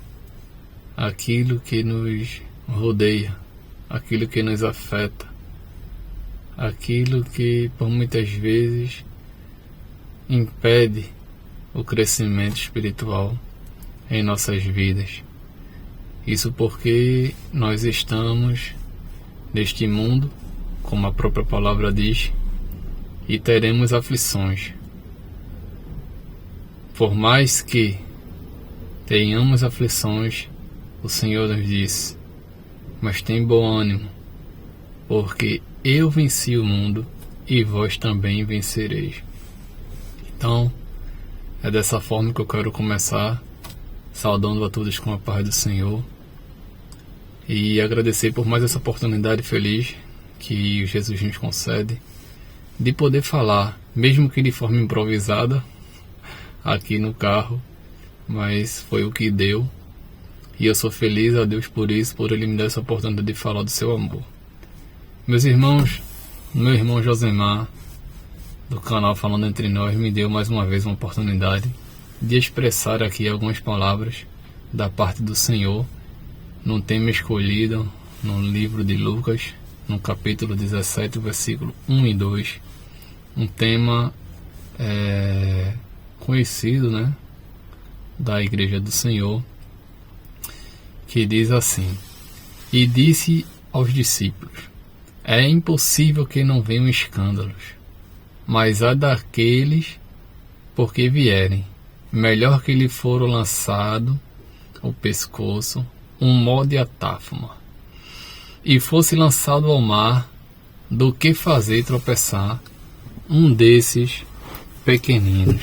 àquilo que nos rodeia, àquilo que nos afeta, aquilo que por muitas vezes impede o crescimento espiritual em nossas vidas. Isso porque nós estamos neste mundo, como a própria palavra diz, e teremos aflições. Por mais que tenhamos aflições, o Senhor nos disse: mas tem bom ânimo, porque eu venci o mundo e vós também vencereis. Então, é dessa forma que eu quero começar, saudando a todos com a paz do Senhor e agradecer por mais essa oportunidade feliz que Jesus nos concede de poder falar, mesmo que de forma improvisada, aqui no carro, mas foi o que deu. E eu sou feliz a Deus por isso, por Ele me dar essa oportunidade de falar do seu amor. Meus irmãos, meu irmão Josemar, do canal Falando Entre Nós, me deu mais uma vez uma oportunidade de expressar aqui algumas palavras da parte do Senhor, num tema escolhido no livro de Lucas, no capítulo 17, versículo 1 e 2. Um tema conhecido, né, da Igreja do Senhor, que diz assim: e disse aos discípulos: é impossível que não venham escândalos, mas há daqueles porque vierem, melhor que lhe for lançado o pescoço um mó de atáfama, e fosse lançado ao mar, do que fazer tropeçar um desses pequeninos.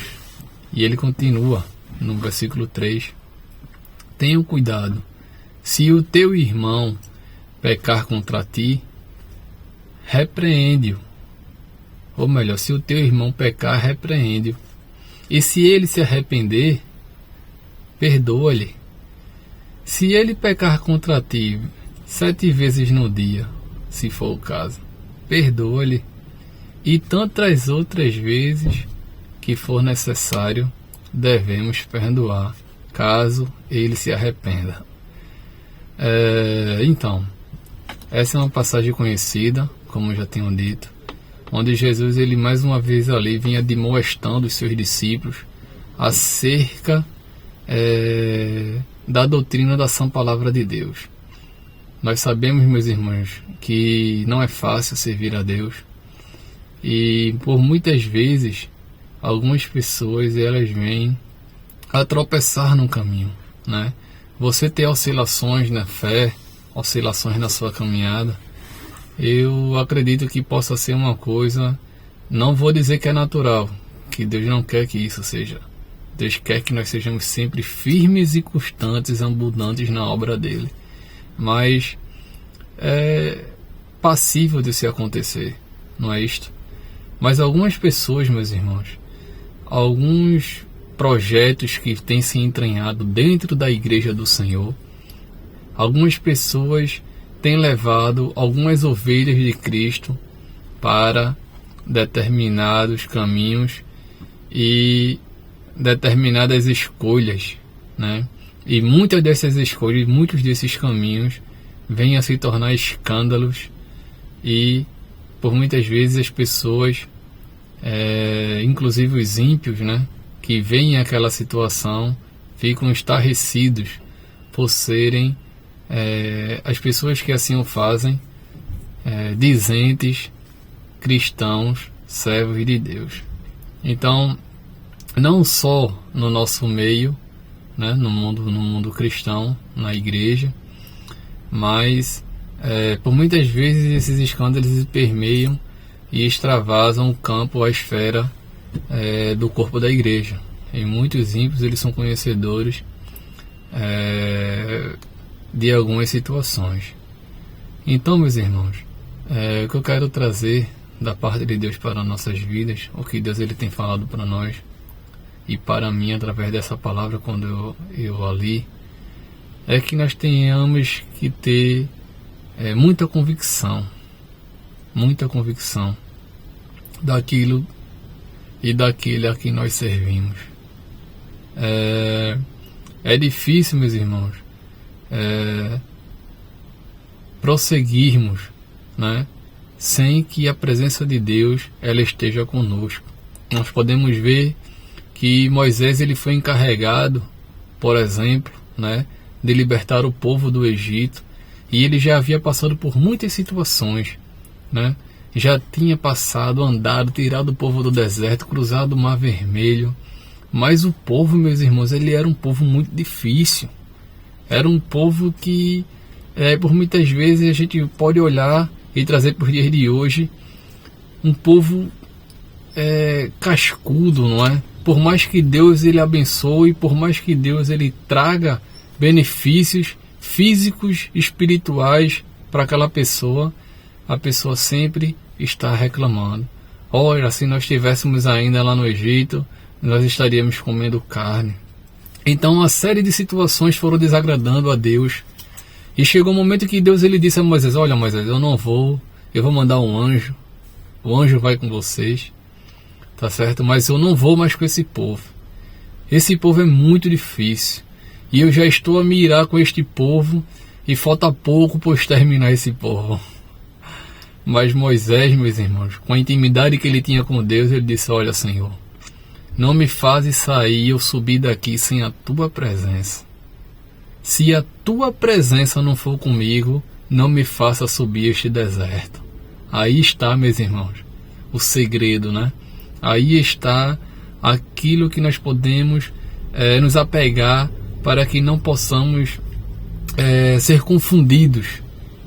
E ele continua no versículo 3: tenham cuidado, se o teu irmão pecar contra ti, repreende-o. Ou melhor, se o teu irmão pecar, repreende-o. E se ele se arrepender, perdoa-lhe. Se ele pecar contra ti 7 vezes no dia, se for o caso, perdoa-lhe. E tantas outras vezes que for necessário, devemos perdoar, caso ele se arrependa. Então, essa é uma passagem conhecida, como já tenho dito, onde Jesus, ele mais uma vez ali vinha demonstrando os seus discípulos acerca da doutrina da sã palavra de Deus. Nós sabemos, meus irmãos, que não é fácil servir a Deus, e por muitas vezes algumas pessoas elas vêm a tropeçar no caminho, né? Você ter oscilações na fé, oscilações na sua caminhada, eu acredito que possa ser uma coisa, não vou dizer que é natural, que Deus não quer que isso seja. Deus quer que nós sejamos sempre firmes e constantes, abundantes na obra dele. Mas é passível de se acontecer, não é isto? Mas algumas pessoas, meus irmãos, alguns projetos que têm se entranhado dentro da Igreja do Senhor, algumas pessoas têm levado algumas ovelhas de Cristo para determinados caminhos e determinadas escolhas, né? E muitas dessas escolhas, muitos desses caminhos vêm a se tornar escândalos, e por muitas vezes as pessoas, inclusive os ímpios, né, que veem aquela situação, ficam estarrecidos por serem as pessoas que assim o fazem, dizentes cristãos, servos de Deus. Então, não só no nosso meio, né, no mundo cristão, na igreja, mas por muitas vezes esses escândalos permeiam e extravasam o campo, a esfera do corpo da igreja. E muitos ímpios, eles são conhecedores de algumas situações. Então, meus irmãos, o que eu quero trazer da parte de Deus para nossas vidas, o que Deus ele tem falado para nós e para mim através dessa palavra quando eu a li, é que nós tenhamos que ter muita convicção daquilo e daquele a quem nós servimos. É difícil, meus irmãos, prosseguirmos, né, sem que a presença de Deus ela esteja conosco. Nós podemos ver que Moisés ele foi encarregado, por exemplo, né, de libertar o povo do Egito, e ele já havia passado por muitas situações, né? já tinha passado, andado, tirado o povo do deserto, cruzado o Mar Vermelho. Mas o povo, meus irmãos, ele era um povo muito difícil. Era um povo que, por muitas vezes, a gente pode olhar e trazer para os dias de hoje, um povo cascudo, não é? Por mais que Deus ele abençoe, por mais que Deus ele traga benefícios físicos, espirituais para aquela pessoa, a pessoa sempre está reclamando. Olha, se nós estivéssemos ainda lá no Egito, nós estaríamos comendo carne. Então uma série de situações foram desagradando a Deus. E chegou um momento que Deus ele disse a Moisés: olha, Moisés, eu não vou, eu vou mandar um anjo. O anjo vai com vocês, tá certo? Mas eu não vou mais com esse povo. Esse povo é muito difícil. E eu já estou a mirar com este povo e falta pouco para eu exterminar esse povo. Mas Moisés, meus irmãos, com a intimidade que ele tinha com Deus, ele disse: olha, Senhor, não me fazes sair ou subir daqui sem a tua presença. Se a tua presença não for comigo, não me faça subir este deserto. Aí está, meus irmãos, o segredo, né? Aí está aquilo que nós podemos nos apegar para que não possamos ser confundidos,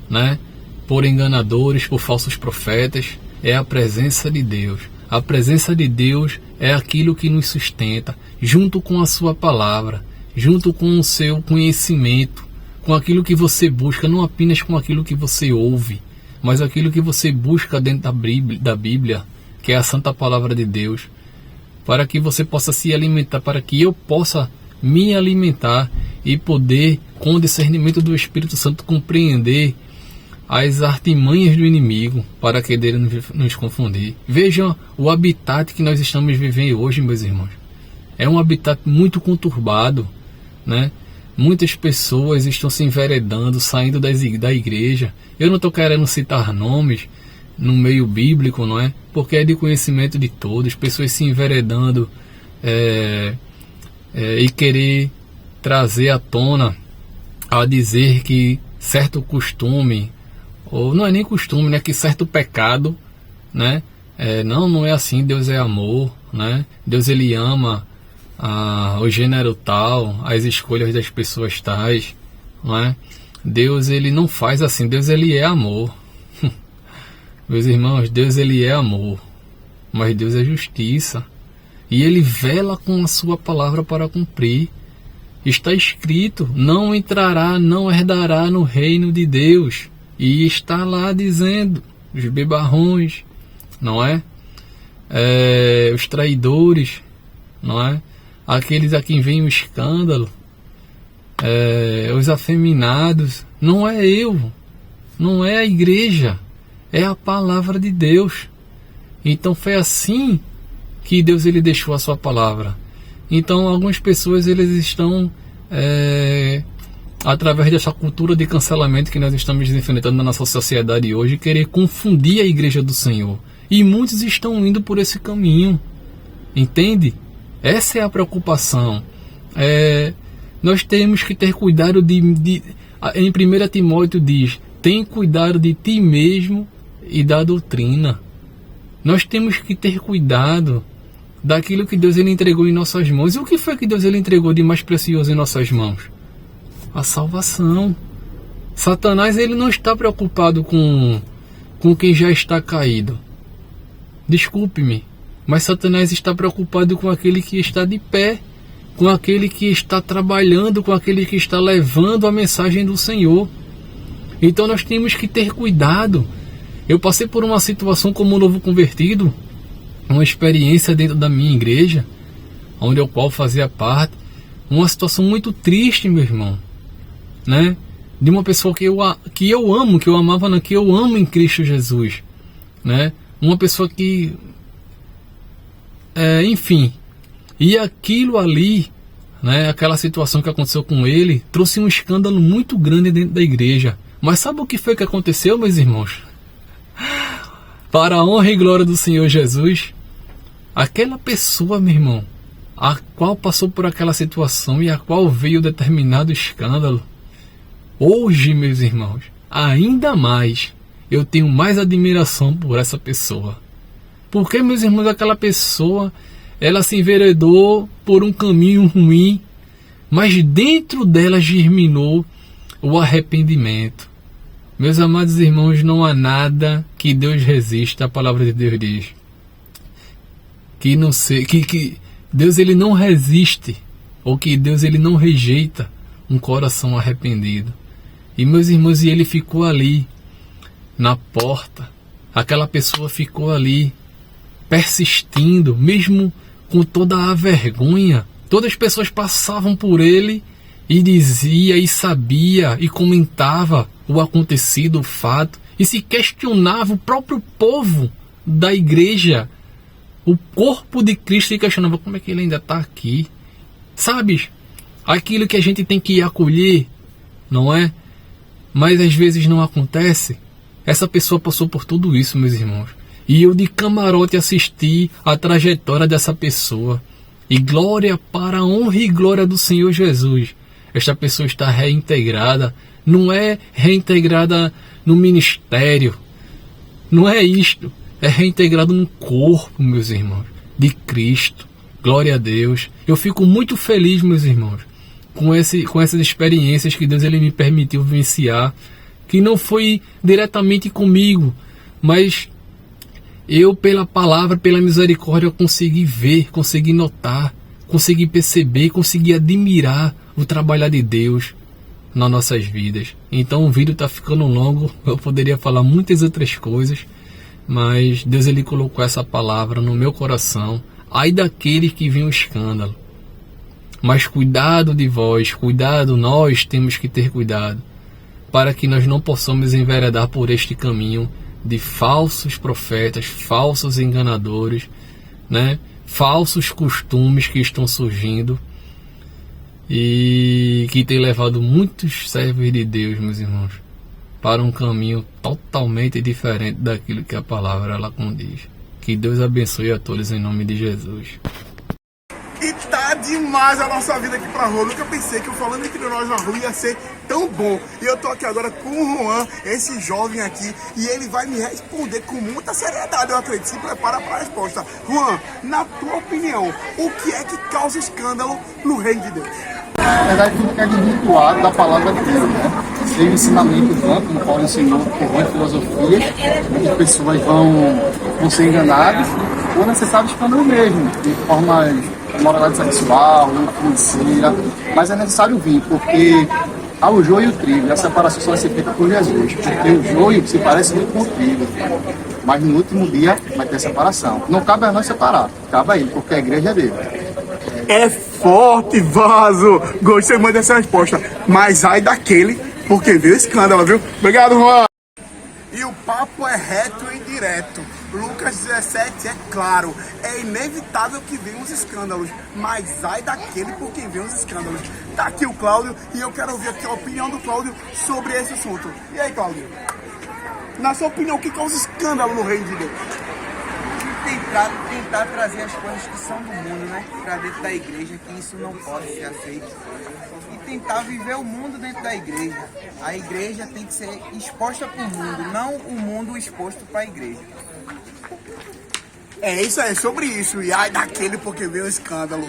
né? Por enganadores, por falsos profetas. É a presença de Deus. A presença de Deus é aquilo que nos sustenta, junto com a sua palavra, junto com o seu conhecimento, com aquilo que você busca, não apenas com aquilo que você ouve, mas aquilo que você busca dentro da Bíblia, que é a santa palavra de Deus, para que você possa se alimentar, para que eu possa me alimentar e poder, com o discernimento do Espírito Santo, compreender as artimanhas do inimigo para querer nos confundir. Vejam o habitat que nós estamos vivendo hoje, meus irmãos. É um habitat muito conturbado, né? Muitas pessoas estão se enveredando, saindo da igreja. Eu não estou querendo citar nomes no meio bíblico, não é? Porque é de conhecimento de todos. Pessoas se enveredando e querer trazer à tona, a dizer que certo costume, ou não é nem costume, né? Que certo pecado, né? Não é assim. Deus é amor, né? Deus ele ama o gênero tal, as escolhas das pessoas tais, não é? Deus ele não faz assim. Deus ele é amor. Meus irmãos, Deus ele é amor, mas Deus é justiça, e ele vela com a sua palavra para cumprir. Está escrito: não entrará, não herdará no reino de Deus. E está lá dizendo: os bebarrões, não é? Os traidores, não é? Aqueles a quem vem o escândalo, os afeminados. Não é eu, não é a igreja, é a palavra de Deus. Então foi assim que Deus ele deixou a sua palavra. Então algumas pessoas eles estão através dessa cultura de cancelamento que nós estamos enfrentando na nossa sociedade hoje, querer confundir a igreja do Senhor. E muitos estão indo por esse caminho. Entende? Essa é a preocupação. Nós temos que ter cuidado em 1 Timóteo diz: tem cuidado de ti mesmo e da doutrina. Nós temos que ter cuidado daquilo que Deus ele entregou em nossas mãos. E o que foi que Deus ele entregou de mais precioso em nossas mãos? A salvação. Satanás ele não está preocupado com quem já está caído. Desculpe-me, mas Satanás está preocupado com aquele que está de pé, com aquele que está trabalhando, com aquele que está levando a mensagem do Senhor. Então nós temos que ter cuidado. Eu passei por uma situação como novo convertido, uma experiência dentro da minha igreja, onde eu qual fazia parte, uma situação muito triste, meu irmão, né? De uma pessoa que eu amo, que eu amava, não, que eu amo em Cristo Jesus, né? Uma pessoa que, enfim, e aquilo ali, né? Aquela situação que aconteceu com ele trouxe um escândalo muito grande dentro da igreja. Mas sabe o que foi que aconteceu, meus irmãos? Para a honra e glória do Senhor Jesus, aquela pessoa, meu irmão, a qual passou por aquela situação e a qual veio determinado escândalo, hoje, meus irmãos, ainda mais, eu tenho mais admiração por essa pessoa. Porque, meus irmãos, aquela pessoa, ela se enveredou por um caminho ruim, mas dentro dela germinou o arrependimento. Meus amados irmãos, não há nada que Deus resista. A palavra de Deus diz que Deus ele não resiste, ou que Deus ele não rejeita um coração arrependido. E meus irmãos, e ele ficou ali na porta. Aquela pessoa ficou ali persistindo, mesmo com toda a vergonha. Todas as pessoas passavam por ele e dizia e sabia e comentava o acontecido, o fato, e se questionava. O próprio povo da igreja, o corpo de Cristo, se questionava: como é que ele ainda está aqui? Sabes? Aquilo que a gente tem que acolher, não é? Mas às vezes não acontece. Essa pessoa passou por tudo isso, meus irmãos. E eu de camarote assisti a trajetória dessa pessoa. E glória para a honra e glória do Senhor Jesus. Esta pessoa está reintegrada. Não é reintegrada no ministério. Não é isto. É reintegrado no corpo, meus irmãos, de Cristo. Glória a Deus. Eu fico muito feliz, meus irmãos, com essas experiências que Deus ele me permitiu vivenciar. Que não foi diretamente comigo, mas eu, pela palavra, pela misericórdia, eu consegui ver, consegui notar, consegui perceber, consegui admirar o trabalhar de Deus nas nossas vidas. Então o vídeo está ficando longo, eu poderia falar muitas outras coisas, mas Deus ele colocou essa palavra no meu coração. Ai daquele que vem o escândalo. Mas cuidado de vós, cuidado, nós temos que ter cuidado, para que nós não possamos enveredar por este caminho de falsos profetas, falsos enganadores, né? Falsos costumes que estão surgindo e que tem levado muitos servos de Deus, meus irmãos, para um caminho totalmente diferente daquilo que a palavra ela condiz. Que Deus abençoe a todos em nome de Jesus. E tá demais a nossa vida aqui pra rua. Eu nunca pensei que o Falando Entre Nós na Rua ia ser tão bom. E eu tô aqui agora com o Juan, esse jovem aqui, e ele vai me responder com muita seriedade, eu acredito. Se prepara para a resposta. Juan, na tua opinião, o que é que causa escândalo no reino de Deus? Na verdade, tudo que é desvirtuado da palavra de Deus, né? Sem o ensinamento vã, como Paulo ensinou, por vã de filosofia, muitas pessoas vão ser enganadas, ou necessário escândalo mesmo, de formas moralidade sexual, financeira, mas é necessário vir, porque há o joio e o trigo, e a separação só vai ser feita por Jesus, porque o joio se parece muito com o trigo, mas no último dia vai ter separação. Não cabe a nós separar, cabe a ele, porque a igreja é dele. É forte, Vaso! Gostei muito dessa resposta, mas ai daquele, porque veio escândalo, viu? Obrigado, Juan! E o papo é reto e direto. Lucas 17 é claro, é inevitável que venham os escândalos, mas ai daquele por quem vem os escândalos. Tá aqui o Cláudio e eu quero ouvir aqui a opinião do Cláudio sobre esse assunto. E aí, Cláudio? Na sua opinião, o que causa escândalo no reino de Deus? Tentar trazer as coisas que são do mundo, né? Pra dentro da igreja, que isso não pode ser aceito. E tentar viver o mundo dentro da igreja. A igreja tem que ser exposta para o mundo, não o mundo exposto para a igreja. É isso aí, sobre isso. E ai daquele porque veio o escândalo.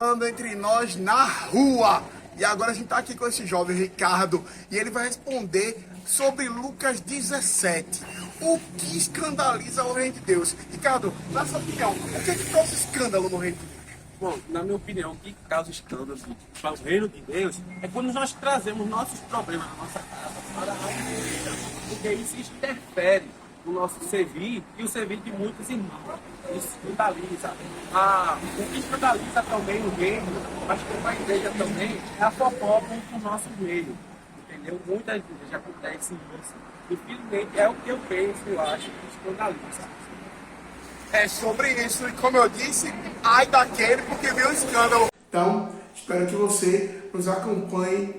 Falando entre nós na rua. E agora a gente tá aqui com esse jovem Ricardo e ele vai responder sobre Lucas 17. O que escandaliza o reino de Deus? Ricardo, na sua opinião, o que é que causa escândalo no reino de Deus? Bom, na minha opinião, o que causa escândalo para o reino de Deus é quando nós trazemos nossos problemas na nossa casa para a igreja, porque isso interfere no nosso servir e o servir de muitos irmãos. Isso escandaliza. O que escandaliza também o reino, mas como a igreja também, é a fofoca no nosso meio. Entendeu? Muitas vezes já acontece isso. Infelizmente é o que eu penso, eu acho que escandaliza. É sobre isso, e como eu disse, ai daquele porque veio o escândalo. Então, espero que você nos acompanhe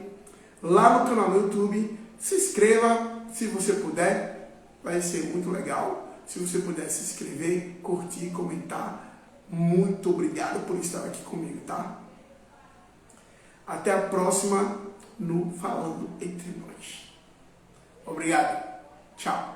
lá no canal do YouTube. Se inscreva, se você puder, vai ser muito legal. Se você puder se inscrever, curtir, comentar, muito obrigado por estar aqui comigo, tá? Até a próxima no Falando Entre Nós. Obrigado. Tchau.